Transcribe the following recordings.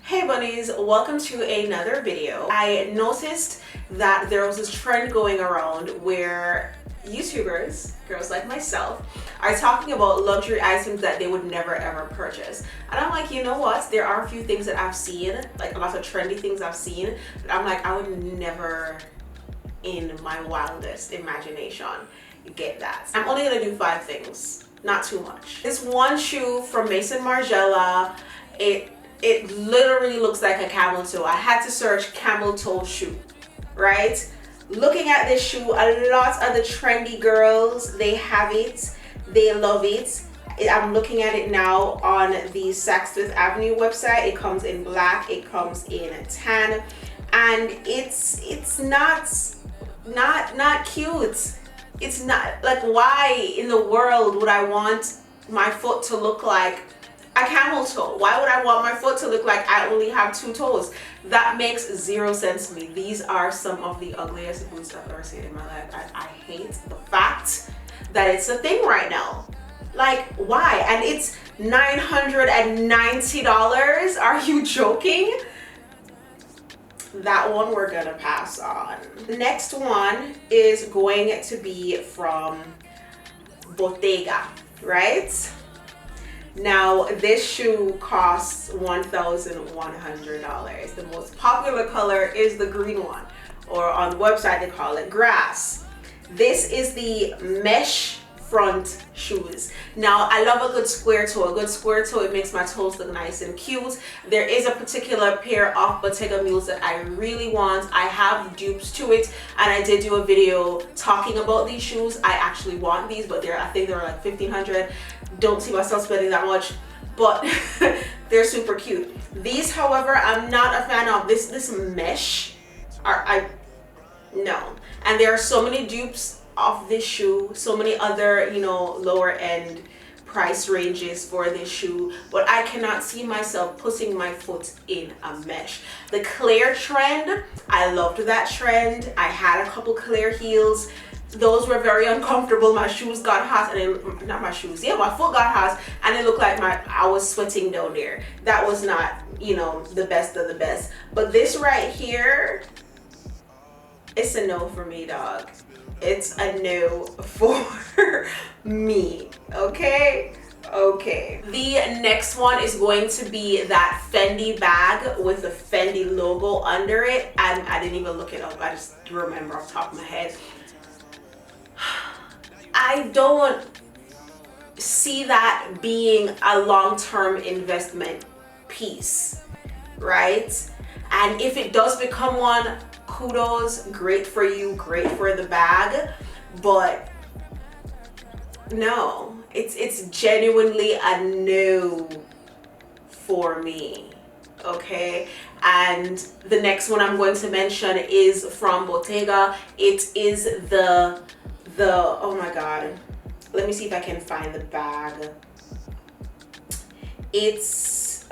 Hey bunnies, welcome to another video. I noticed that there was this trend going around where YouTubers, girls like myself, are talking about luxury items that they would never ever purchase. And I'm like, you know what? There are a few things that I've seen, like a lot of trendy things I've seen, but I'm like, I would never in my wildest imagination get that. I'm only gonna do 5 things, not too much. This one shoe from Maison Margiela, it literally looks like a camel toe. I had to search camel toe shoe, right? Looking at this shoe, a lot of the trendy girls, they have it, they love it. I'm looking at it now on the Saks Fifth Avenue website. It comes in black, it comes in tan, and it's not cute. It's not, like, why in the world would I want my foot to look like a camel toe? Why would I want my foot to look like I only have 2 toes? That makes 0 sense to me. These are some of the ugliest boots I've ever seen in my life. I hate the fact that it's a thing right now. Like, why? And it's $990. Are you joking? That one we're gonna pass on. The next one is going to be from Bottega, right? Now, this shoe costs $1,100. The most popular color is the green one, or on the website they call it grass. This is the mesh front shoes. Now, I love a good square toe. A good square toe, it makes my toes look nice and cute. There is a particular pair of Bottega mules that I really want. I have dupes to it, and I did do a video talking about these shoes. I actually want these, but I think they're like $1,500. Don't see myself spending that much, but they're super cute. These, however, I'm not a fan of. This mesh, no. And there are so many dupes of this shoe, so many other, you know, lower end price ranges for this shoe, but I cannot see myself putting my foot in a mesh. The clear trend, I loved that trend. I had a couple clear heels. Those were very uncomfortable. My shoes got hot, and my foot got hot, and it looked like I was sweating down there. That was not, you know, the best of the best. But this right here, it's a no for me, dog. It's a no for me, okay? Okay. The next one is going to be that Fendi bag with the Fendi logo under it, and I didn't even look it up. I just remember off the top of my head. I don't see that being a long-term investment piece, right? And if it does become one, kudos, great for you, great for the bag, but no, it's genuinely a no for me, okay? And the next one I'm going to mention is from Bottega. It is the oh my god, let me see if I can find the bag. It's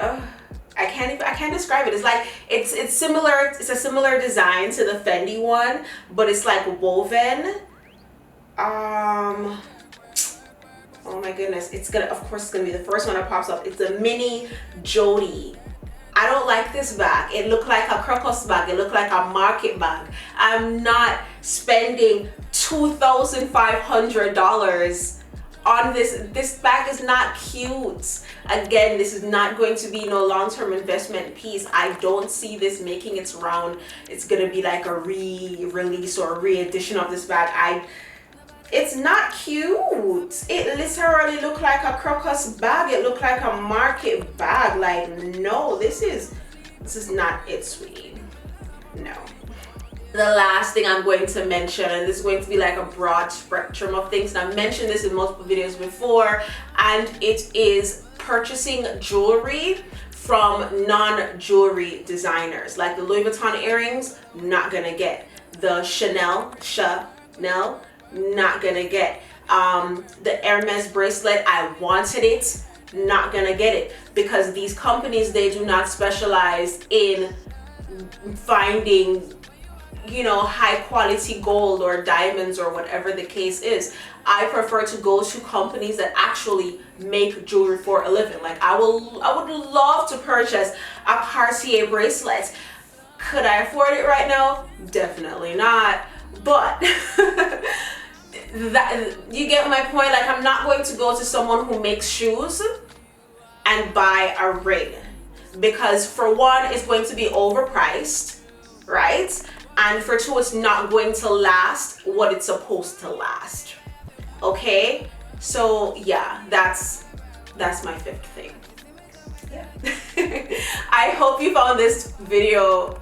I can't describe it. It's like it's similar. It's a similar design to the Fendi one, but it's like woven. Oh my goodness, it's gonna, of course, it's gonna be the first one that pops up. It's a mini Jody. I don't like this bag. It looked like a crocus bag. It looked like a market bag. I'm not spending $2,500 on this. This bag is not cute. Again, this is not going to be no long-term investment piece. I don't see this making its round. It's gonna be like a re-release or a re-edition of this bag. It's not cute. It literally looked like a crocus bag. It looked like a market bag. Like, no, this is not it, sweetie. No. The last thing I'm going to mention, and this is going to be like a broad spectrum of things, and I've mentioned this in multiple videos before, and it is purchasing jewelry from non-jewelry designers. Like the Louis Vuitton earrings, not gonna get. The Chanel, not gonna get. The Hermes bracelet, I wanted it, not gonna get it, because these companies, they do not specialize in finding, you know, high quality gold or diamonds or whatever the case is. I prefer to go to companies that actually make jewelry for a living. Like I would love to purchase a Cartier bracelet. Could I afford it right now? Definitely not. But that, you get my point. Like I'm not going to go to someone who makes shoes and buy a ring, because for one, it's going to be overpriced, right? And for two, it's not going to last what it's supposed to last. Okay, so yeah, that's my fifth thing. Yeah. I hope you found this video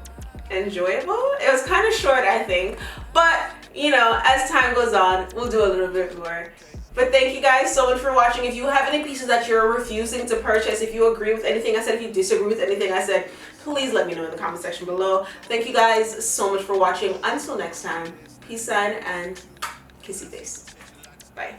enjoyable. It was kind of short, I think, but you know, as time goes on, we'll do a little bit more. But thank you guys so much for watching. If you have any pieces that you're refusing to purchase, if you agree with anything I said, if you disagree with anything I said, please let me know in the comment section below. Thank you guys so much for watching. Until next time, peace sign and kissy face. Bye.